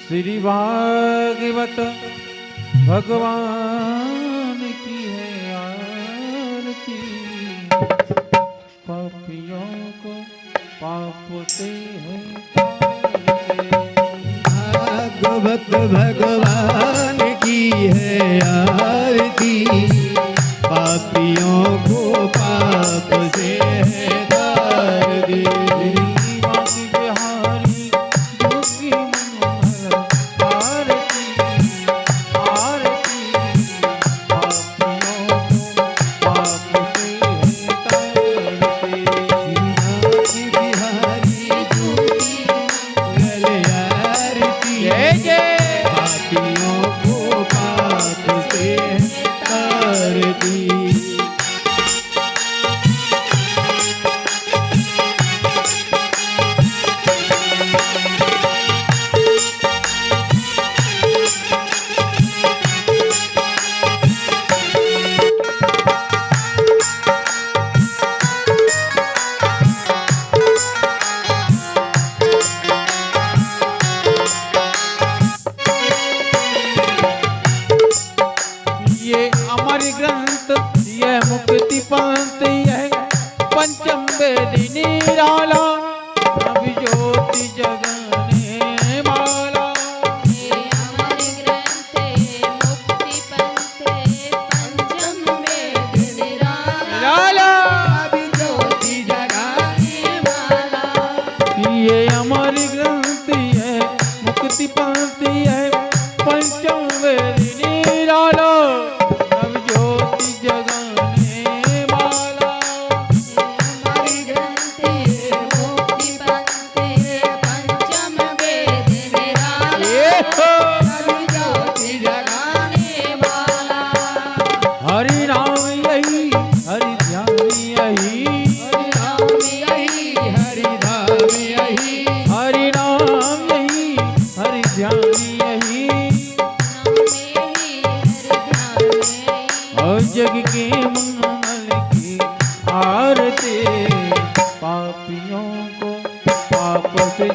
श्री भागवत भगवान की है आरती। पापियों को पाप से है भागवत भगवान की है आरती। पापियों को पाप से है तारती। मुक्ति पंथ यह पंचम वेद निराला अभी ज्योति जगने माला। ये अमर ग्रंथ मुक्ति पंथ पंचम वेद निराला अभी ज्योति जगाने वाला। ये अमर ग्रंथ है मुक्ति पंथ है पंचम वेद निराला अब ज्योति जगने हरि नाम यही हरि ध्यान यही हरि नाम यही हरि धाम यही। हरि नाम यही हरि ध्यान यही और जग के मंगल की आरती। पापियों को पाप से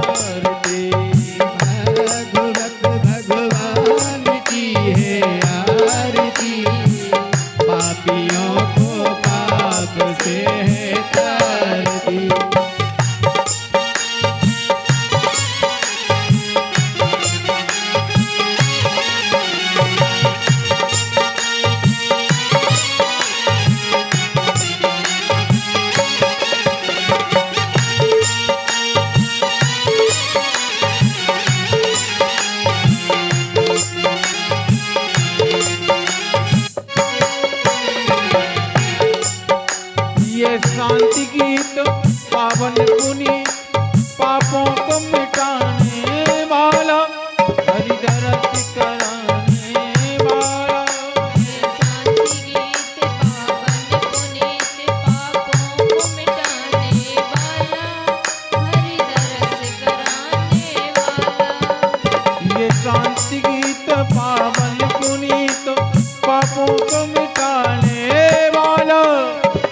आरती। भागवत भगवान की है आरती। पापियों को पाप से है तारती। ये शांति गीत पावन पुनि पापों को मिटाने वाला हरि दरस कराने वाला। शांति गीत पावन पुनीत पापों को मिटाने वाला हरि दरस कराने वाला। ये शांति गीत पावन पुनीत पापों को मिटाने वाला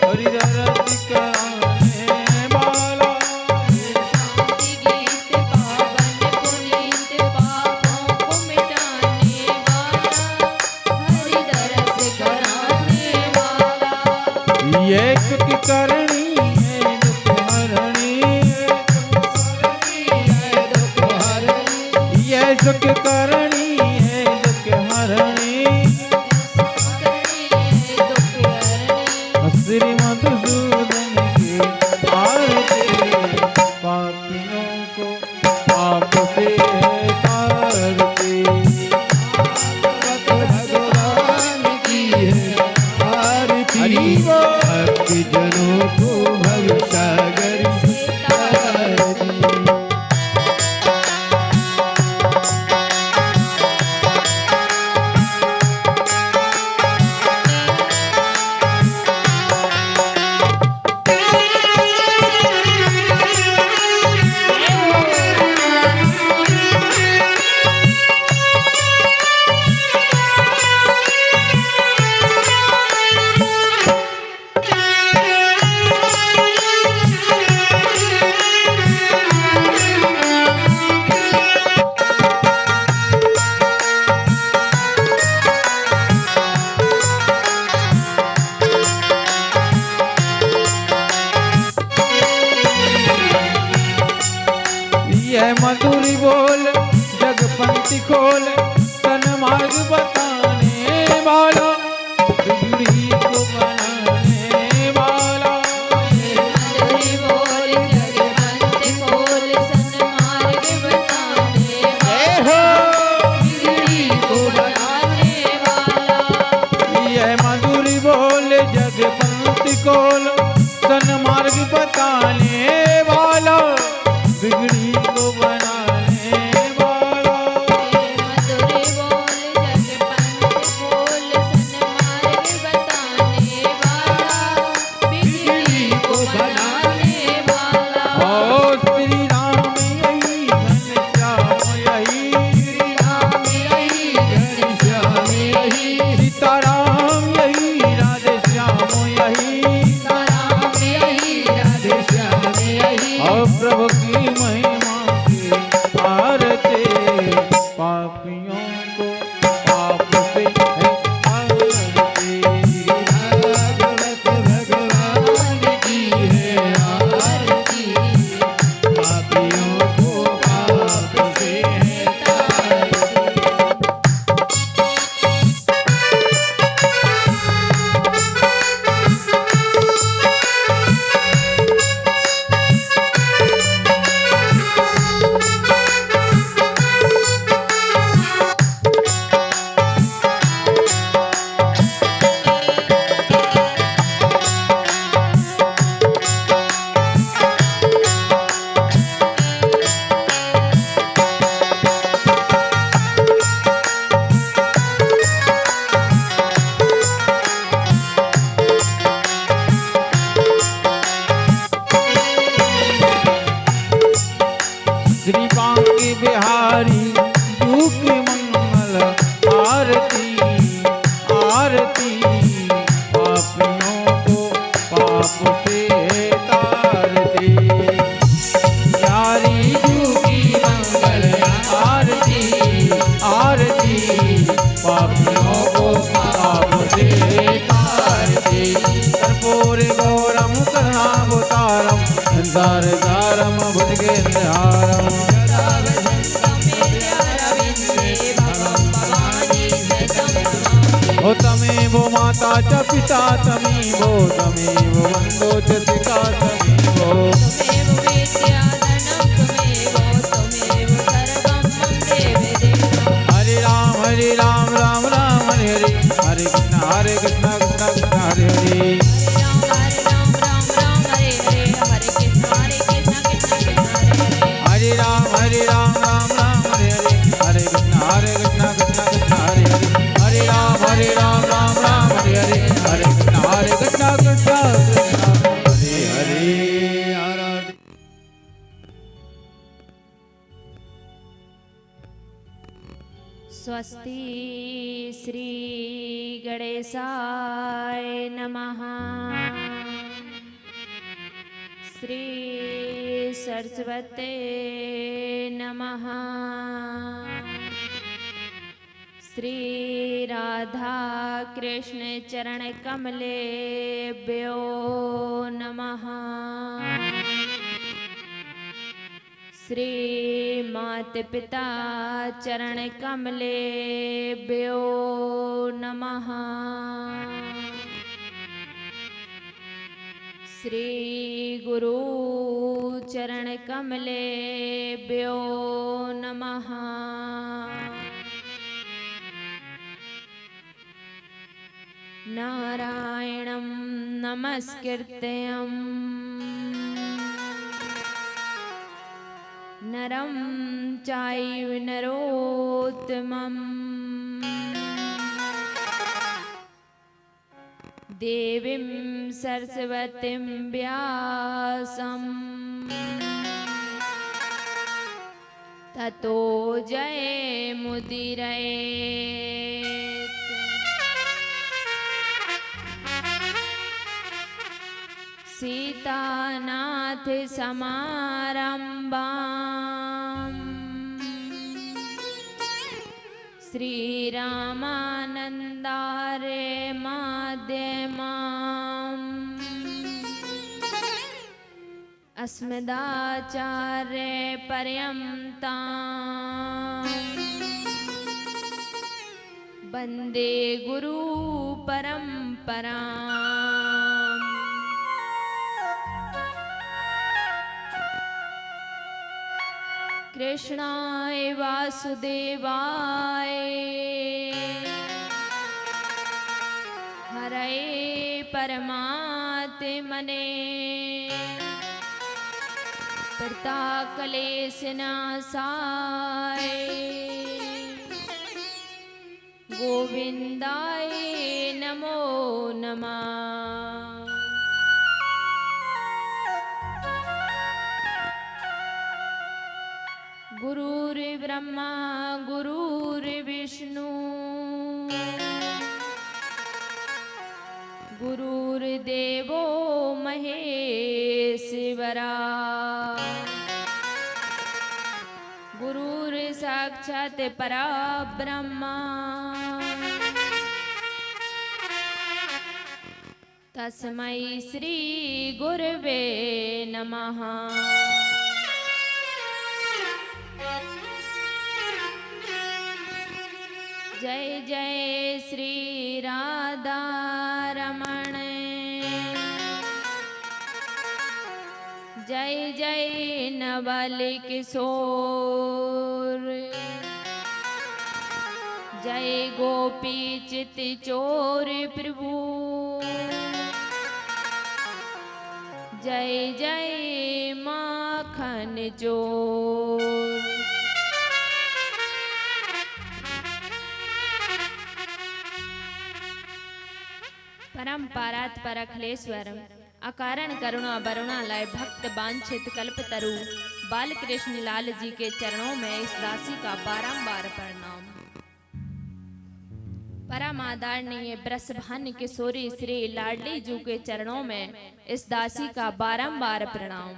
हरि दरस कराने वाला। शांति गीत पावन पुनीत पापों को मिटाने वाला हरि दरस कराने वाला। ये सुख करणी है दुख हरणी। ये सुख करणी है दुख हरणी। श्री मधुसूदन की आरती। पापियों को पाप से है तारती। भगवान की है आरती। हरि बोल। भक्त जनों को भव सागर से तारती। यह मधुरी बोल जगपंथी खोल सन्मार्ग बताने वाला बिगड़ी को बनाने वाला मधुरी बोल जगपंथ खोल सन्मार्ग बताने वाला बिगड़ी को बनाने वाला यह मधुरी बोल जगपंथी खोल सन्मार्ग बताने वाला बिगड़ी को बनाने वाला मधुरी बोल जगपंथ खोल सन्मार्ग बताने वाला बिगड़ी को बनाने वाला ओ श्री राम यही घनश्याम यही राम यही घनश्याम यही सीताराम यही राधे श्याम यही राम यही राधे श्याम यही और प्रभु की महिमा की आरती पापियों को पाप से है आरती भागवत भगवान की है आरती पापियों को पाप से है श्री बांके बिहारी यू की मंगल आरती आरती पापियों को पाप से तारती प्यारी यू की मंगल आरती आरती पापियों को पाप से तारती कर्पूर गौरम करुणावतारम संसार सारम भुजगेन्द्रहारम ओ तमेव माता च पिता तमेव तमेव वन्दो च शिखा तमेव हरे राम राम राम हरे हरे हरे कृष्ण कृष्ण कृष्ण हरे हरे हरे राम राम राम हरे हरे हरे कृष्ण कृष्ण कृष्ण हरे हरे हरे राम राम हरे हरे हरे कृष्ण कृष्ण कृष्ण हरे हरे आराधि स्वस्ति श्री गणेशाय नमः श्री सरस्वते नमः श्री राधा कृष्ण चरण कमलेभ्यो नमः श्री मात पिता चरण कमलेभ्यो नमः श्री गुरु चरण कमलेभ्यो नमः नारायणं नमस्कृत्यं नरं चैव नरोत्तमं देवीं सरस्वतीं व्यासं ततो जयमुदीरयेत्। सीतानाथ समारंभाम् श्रीरामानन्दार्य मध्यमाम् अस्मदाचार्य पर्यन्तां वन्दे गुरु परम्पराम्। कृष्णाय वासुदेवाय हरे परमात्मने क्लेशनाशाय गोविन्दाय नमो नमः। गुरुर्ब्रह्मा गुरुर्विष्णु गुरुर्देवो महेश्वरा गुरुर्साक्षात् परब्रह्मा तस्मै श्री गुरवे नमः। जय जय श्री राधा रमण जय जय नवल किशोर जय गोपी चित चोर प्रभु जय जय माखन चोर। परम पारात परखलेश्वरम अकारण करुणा बरुणा लय भक्त वांछित कल्पतरु बालकृष्ण लाल जी के चरणों में इस दासी का बारंबार प्रणाम। परम आदरणीय ब्रसभान्य किशोरी श्री लाडली जू के चरणों में इस दासी का बारंबार प्रणाम।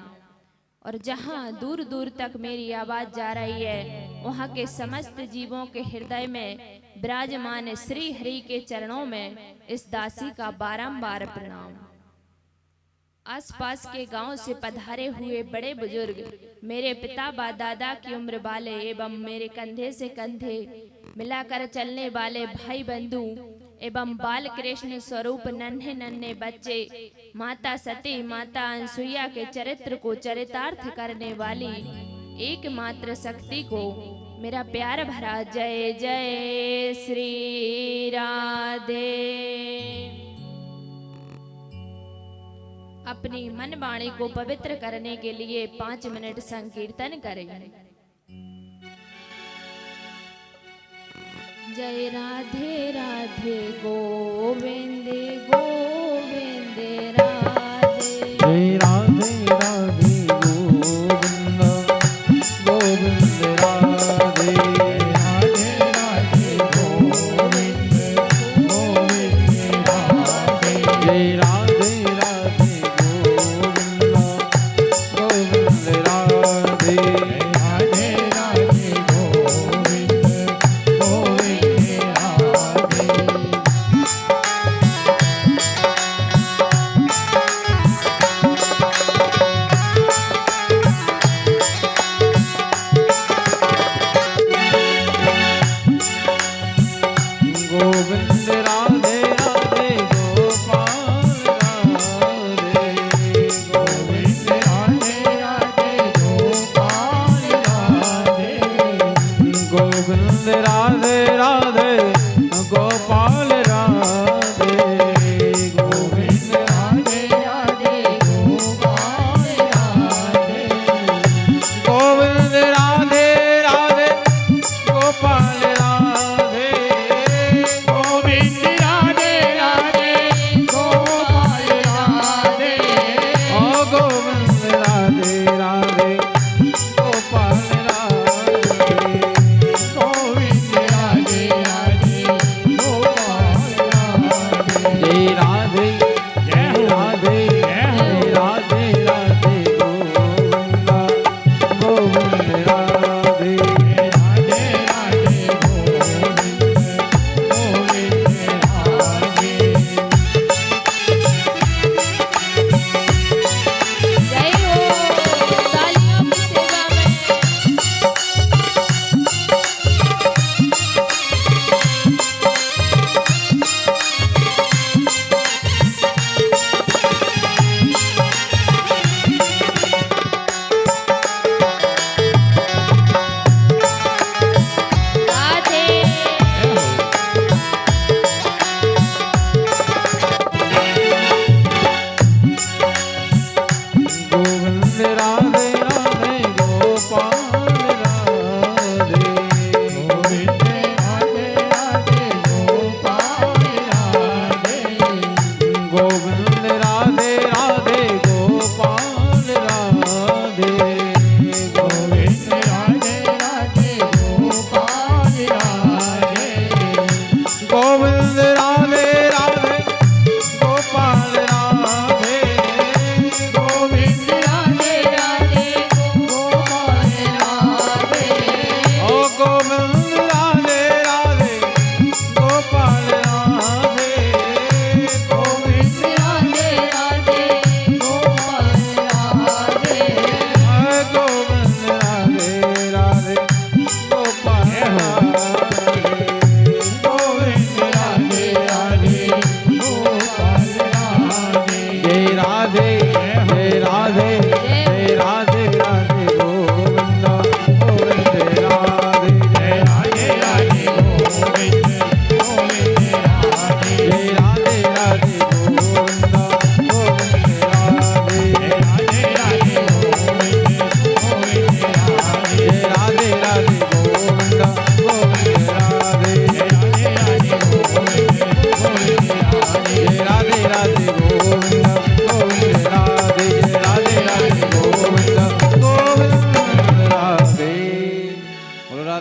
और जहाँ दूर दूर तक मेरी आवाज जा रही है वहाँ के समस्त जीवों के हृदय में विराजमान श्री हरि के चरणों में इस दासी का बारंबार प्रणाम। आसपास के गांव से पधारे हुए बड़े बुजुर्ग, मेरे पिता व दादा की उम्र वाले एवं मेरे कंधे से कंधे मिलाकर चलने वाले भाई बंधु एवं बाल कृष्ण स्वरूप नन्हे नन्हे बच्चे, माता सती माता अनसुईया के चरित्र को चरितार्थ करने वाली एकमात्र शक्ति को मेरा प्यार भरा जय जय श्री राधे। अपनी मन वाणी को पवित्र करने के लिए 5 मिनट संकीर्तन करें। जय राधे राधे गोविंद गोविंद राधे जय राधे राधे गोविंद गोविंद राधे राधे राधे गोविंद गोविंद राधे जय राधे राधे गोविंद गोविंद राधे राधे राधे गोविंद गोविंद राधे।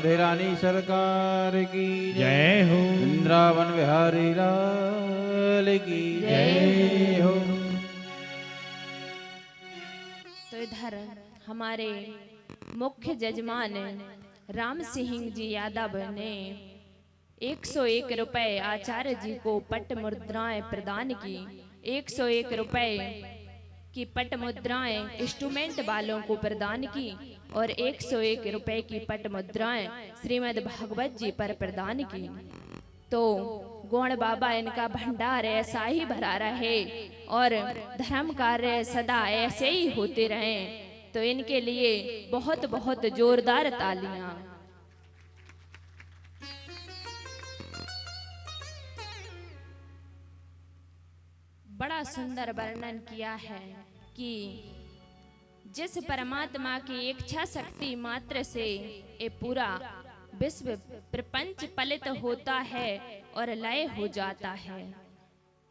मधेरानी सरकार की जय हो। वृंदावन बिहारी लाल की जय हो। तो इधर हमारे मुख्य जजमान राम सिंह जी यादव ने 101 रुपए आचार्य जी को पट मुद्राएं प्रदान की। 101 रुपए की पट मुद्राएं इंस्ट्रूमेंट वालों को प्रदान की और 101 रुपए की पट मुद्राएं श्रीमद् भागवत जी पर प्रदान की। तो गौण बाबा इनका भंडार ऐसा ही भरा रहे और धर्म कार्य सदा ऐसे ही होते रहें। तो इनके लिए बहुत बहुत जोरदार तालियां। बड़ा सुंदर वर्णन किया है कि जिस परमात्मा की इच्छा शक्ति मात्र से ये पूरा विश्व प्रपंच पलित होता है और लय हो जाता है।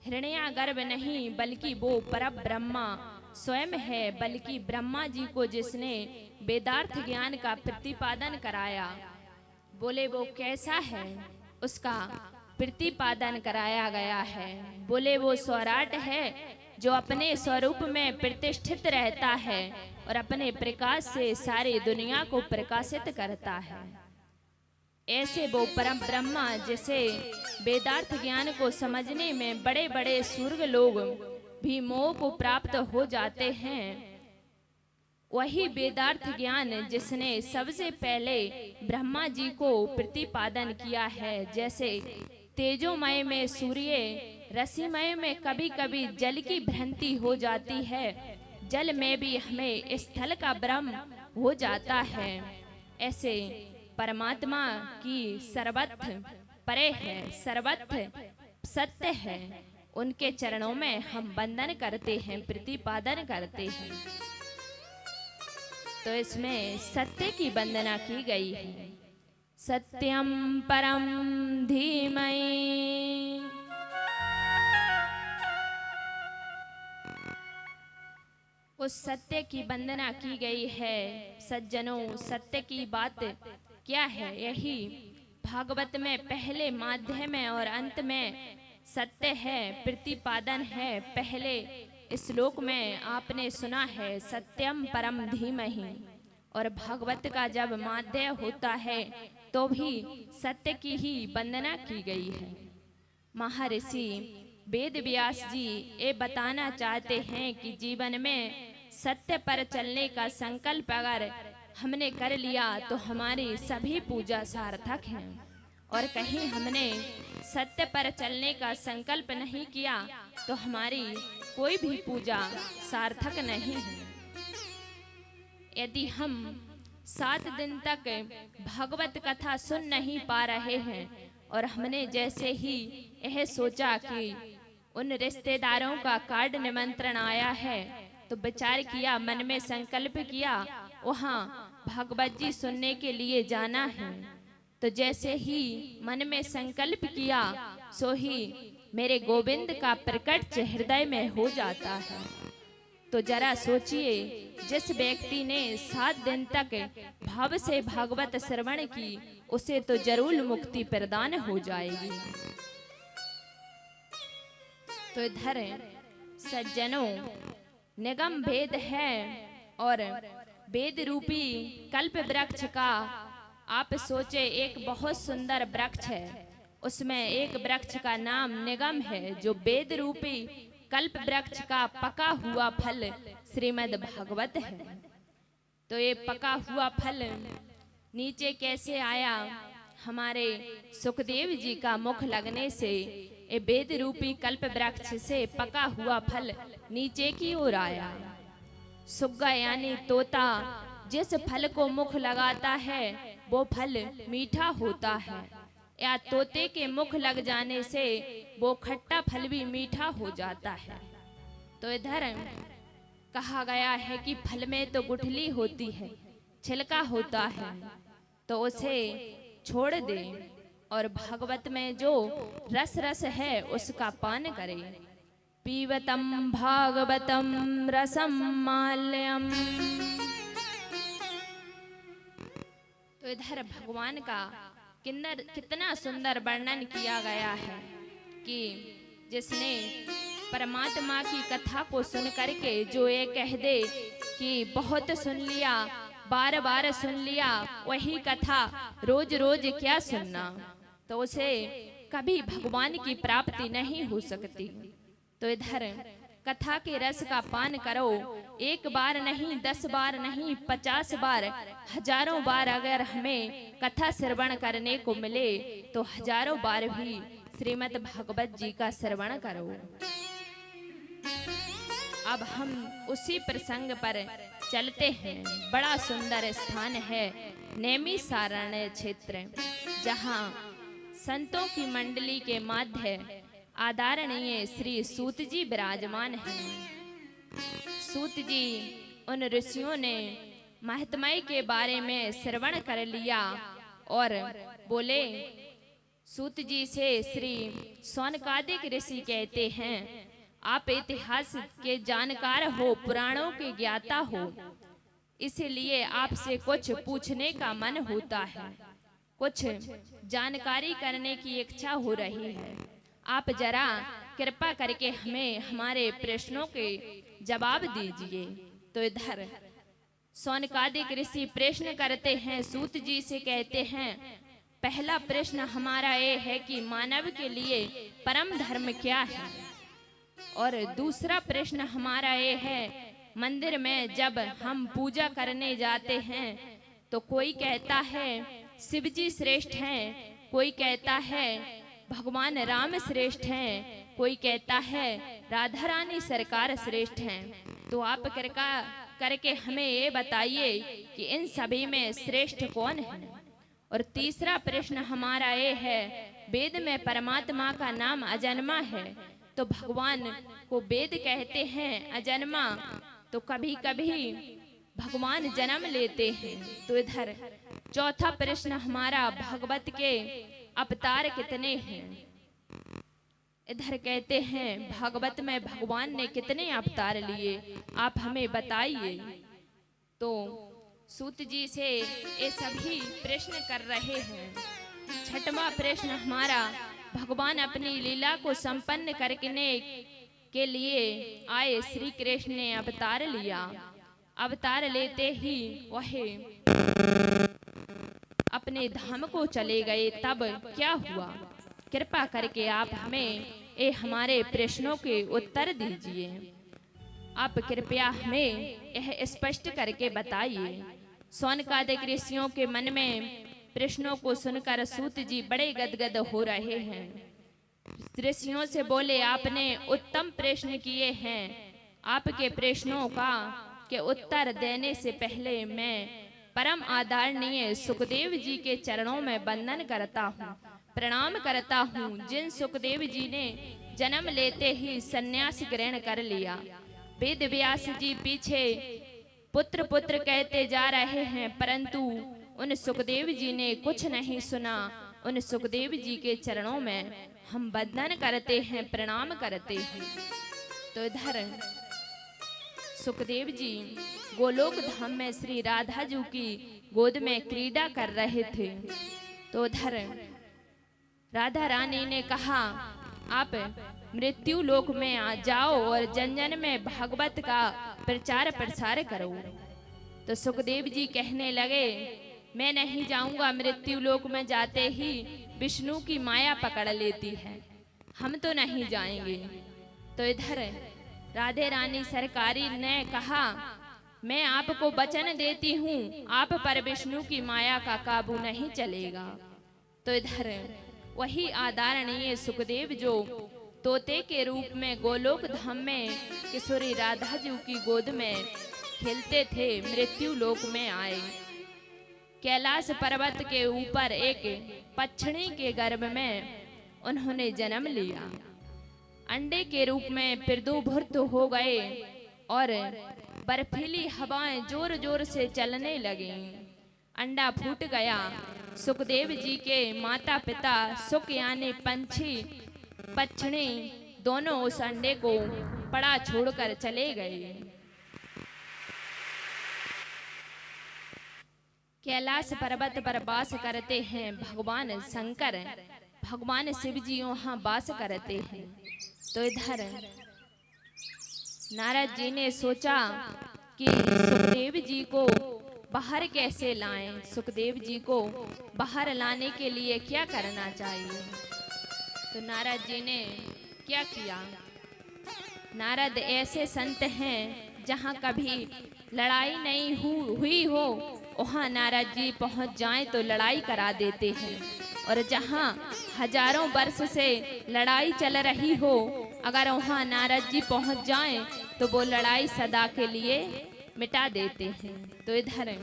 हिरण्यागर्भ नहीं बल्कि वो परम ब्रह्मा स्वयं है, बल्कि ब्रह्मा जी को जिसने वेदार्थ ज्ञान का प्रतिपादन कराया, बोले वो कैसा है, उसका प्रतिपादन कराया गया है। बोले वो स्वराट है जो अपने स्वरूप में प्रतिष्ठित रहता है और अपने प्रकाश से सारी दुनिया को प्रकाशित करता है। ऐसे वो परम ब्रह्मा जिसे वेदार्थ ज्ञान को समझने में बड़े बड़े सूर्य लोग भी मोह को प्राप्त हो जाते हैं, वही वेदार्थ ज्ञान जिसने सबसे पहले ब्रह्मा जी को प्रतिपादन किया है। जैसे तेजोमय में सूर्य, रसिमय में कभी कभी जल की भ्रांति हो जाती है, जल में भी हमें स्थल का भ्रम हो जाता है। ऐसे परमात्मा की सर्वत्र परे है, सर्वत्र सत्य है, उनके चरणों में हम वंदन करते हैं, प्रतिपादन करते हैं। तो इसमें सत्य की वंदना की गई है। सत्यम परम धीमहि, उस सत्य की वंदना की गई है। सज्जनों, सत्य की बात क्या है? यही भागवत में पहले, माध्य में और अंत में सत्य है, प्रतिपादन है। पहले श्लोक में आपने सुना है सत्यम परम धीमहि, और भागवत का जब माध्य होता है तो भी सत्य की ही वंदना की गई है। महर्षि वेद व्यास जी ये बताना चाहते हैं कि जीवन में सत्य पर चलने का संकल्प अगर हमने कर लिया तो हमारी सभी पूजा सार्थक है, और कहीं हमने सत्य पर चलने का संकल्प नहीं किया तो हमारी कोई भी पूजा सार्थक नहीं है। यदि हम 7 दिन तक भगवत कथा सुन नहीं पा रहे हैं और हमने जैसे ही यह सोचा कि उन रिश्तेदारों का कार्ड निमंत्रण आया है तो विचार किया, मन में संकल्प किया वहाँ भगवत जी सुनने के लिए जाना है, तो जैसे ही मन में संकल्प किया सो ही मेरे गोविंद का प्रकट हृदय में हो जाता है। तो जरा सोचिए, जिस व्यक्ति ने 7 दिन तक भाव से भागवत श्रवण की उसे तो जरूर मुक्ति प्रदान हो जाएगी। तो इधर सज्जनों, निगम भेद है और वेद रूपी कल्प वृक्ष का आप सोचे एक बहुत सुंदर वृक्ष है, उसमें एक वृक्ष का नाम निगम है, जो वेद रूपी कल्प वृक्ष का पका हुआ फल श्रीमद् भागवत है। तो ये पका हुआ फल नीचे कैसे आया? हमारे सुखदेव जी का मुख लगने से ये वेद रूपी कल्प वृक्ष से पका हुआ फल नीचे की ओर आया। सुग्गा यानी तोता जिस फल को मुख लगाता है वो फल मीठा होता है, या तोते के मुख लग जाने से वो खट्टा फल भी मीठा हो जाता है। तो इधर कहा गया है कि फल में तो गुठली होती है, छिलका होता है, तो उसे छोड़ दे और भागवत में जो रस रस है उसका पान करे। पीवतम भागवतम रसम माल्यम। तो इधर भगवान का कितना सुंदर वर्णन किया गया है कि जिसने परमात्मा की कथा को सुन करके जो ये कह दे कि बहुत सुन लिया, बार बार सुन लिया, वही कथा रोज रोज क्या सुनना, तो उसे कभी भगवान की प्राप्ति नहीं हो सकती। तो इधर कथा के रस का पान करो, एक बार नहीं, 10 बार नहीं, 50 बार, हजारों बार अगर हमें कथा श्रवण करने को मिले तो हजारों बार भी श्रीमद् भागवत जी का श्रवण करो। अब हम उसी प्रसंग पर चलते हैं। बड़ा सुंदर स्थान है नैमिषारण्य क्षेत्र, जहाँ संतों की मंडली के माध्य आदरणीय श्री सूत जी विराजमान हैं। सूत जी उन ऋषियों ने महात्म्य के बारे में श्रवण कर लिया और बोले, सूत जी से श्री सौनकादिक ऋषि कहते हैं, आप इतिहास के जानकार हो, पुराणों के ज्ञाता हो, इसलिए आपसे कुछ पूछने का मन होता है, कुछ जानकारी करने की इच्छा हो रही है। आप जरा कृपा करके हमें हमारे प्रश्नों के जवाब दीजिए। तो इधर सौनकादिक ऋषि प्रश्न करते हैं, सूत जी से कहते हैं, पहला प्रश्न हमारा ये है कि मानव के लिए परम धर्म क्या है, और दूसरा प्रश्न हमारा ये है, मंदिर में जब हम पूजा करने जाते हैं तो कोई कहता है शिव जी श्रेष्ठ हैं, कोई कहता है भगवान राम श्रेष्ठ हैं, कोई कहता है राधा रानी सरकार श्रेष्ठ हैं। तो आप कृपा करके हमें ये बताइए कि इन सभी में श्रेष्ठ कौन है। और तीसरा प्रश्न हमारा ये है, वेद में परमात्मा का नाम अजन्मा है, तो भगवान को वेद कहते हैं अजन्मा, तो कभी कभी भगवान जन्म लेते हैं। तो इधर चौथा प्रश्न हमारा, भागवत के अवतार कितने हैं। इधर कहते हैं भागवत में भगवान ने कितने अवतार लिए, आप हमें बताइए। तो सूत जी से ये सभी प्रश्न कर रहे हैं। छठवां प्रश्न हमारा, भगवान अपनी लीला को संपन्न करने के लिए आए श्री कृष्ण ने अवतार लिया। अवतार लेते ही वह अपने धाम को चले गए, तब क्या हुआ, कृपा करके आप हमें ये हमारे प्रश्नों के उत्तर दीजिए। आप कृपया हमें यह स्पष्ट करके बताइए। सौनकादिक ऋषियों के मन में प्रश्नों को सुनकर सूत जी बड़े गदगद हो रहे हैं। ऋषियों से बोले, आपने उत्तम प्रश्न किए हैं, आपके प्रश्नों का के उत्तर देने से पहले मैं परम आदरणीय सुखदेव जी के चरणों में वंदन करता हूँ, प्रणाम करता हूँ, जिन सुखदेव जी ने जन्म लेते ही सन्यास ग्रहण कर लिया। वेद व्यास जी पीछे पुत्र पुत्र कहते जा रहे हैं, परंतु उन सुखदेव जी ने कुछ नहीं सुना। उन सुखदेव जी के चरणों में हम वंदन करते हैं, प्रणाम करते हैं। तो इधर सुखदेव जी गोलोक धाम में श्री राधा जी की गोद में क्रीड़ा कर रहे थे। तो उधर राधा रानी ने कहा, आप मृत्यु लोक में आ जाओ और जन जन में भागवत का प्रचार प्रसार करो। तो सुखदेव जी कहने लगे, मैं नहीं जाऊंगा, मृत्यु लोक में जाते ही विष्णु की माया पकड़ लेती है, हम तो नहीं जाएंगे। तो इधर राधे रानी सरकारी ने कहा, मैं आपको वचन देती हूँ, आप पर विष्णु की माया का काबू नहीं चलेगा। तो इधर वही आदरणीय सुखदेव जो तोते के रूप में गोलोक धाम में किशोरी राधा जी की गोद में खेलते थे, मृत्यु लोक में आए। कैलाश पर्वत के ऊपर एक पक्षिणी के गर्भ में उन्होंने जन्म लिया। अंडे के रूप में प्रदुभूत हो गए और बर्फीली हवाएं जोर जोर से चलने लगी। अंडा फूट गया। सुखदेव जी के माता पिता सुख यानी पंछी पक्षिणी दोनों उस अंडे को पड़ा छोड़कर चले गए। कैलाश पर्वत पर वास करते हैं भगवान शंकर, भगवान शिव जी वहाँ वास करते हैं। तो इधर नारद जी ने सोचा कि सुखदेव जी को बाहर कैसे लाएं, सुखदेव जी को बाहर लाने के लिए क्या करना चाहिए। तो नारद जी ने क्या किया, नारद ऐसे संत हैं जहाँ कभी लड़ाई नहीं हुई हो वहाँ नारद जी पहुँच जाएं तो लड़ाई करा देते हैं, और जहाँ हजारों वर्ष से लड़ाई चल रही हो अगर वहाँ नारद जी पहुँच जाएं तो वो लड़ाई सदा के लिए मिटा देते हैं। तो इधर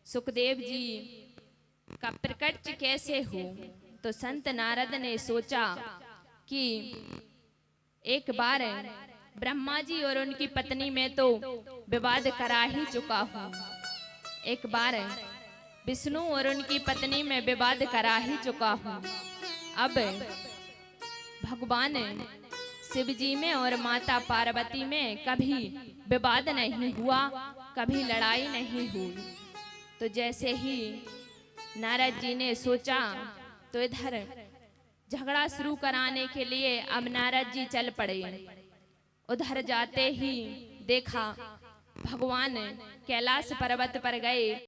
सुखदेव जी का प्रकट कैसे हो, तो संत नारद ने सोचा कि एक बार ब्रह्मा जी और उनकी पत्नी में तो विवाद करा ही चुका हूँ, एक बार विष्णु और उनकी पत्नी में विवाद करा ही चुका हूँ, अब भगवान शिव जी में और माता पार्वती में कभी विवाद नहीं हुआ, कभी लड़ाई नहीं हुई। तो जैसे ही नारद जी ने सोचा तो इधर झगड़ा शुरू कराने के लिए अब नारद जी चल पड़े। उधर जाते ही देखा भगवान कैलाश पर्वत पर गए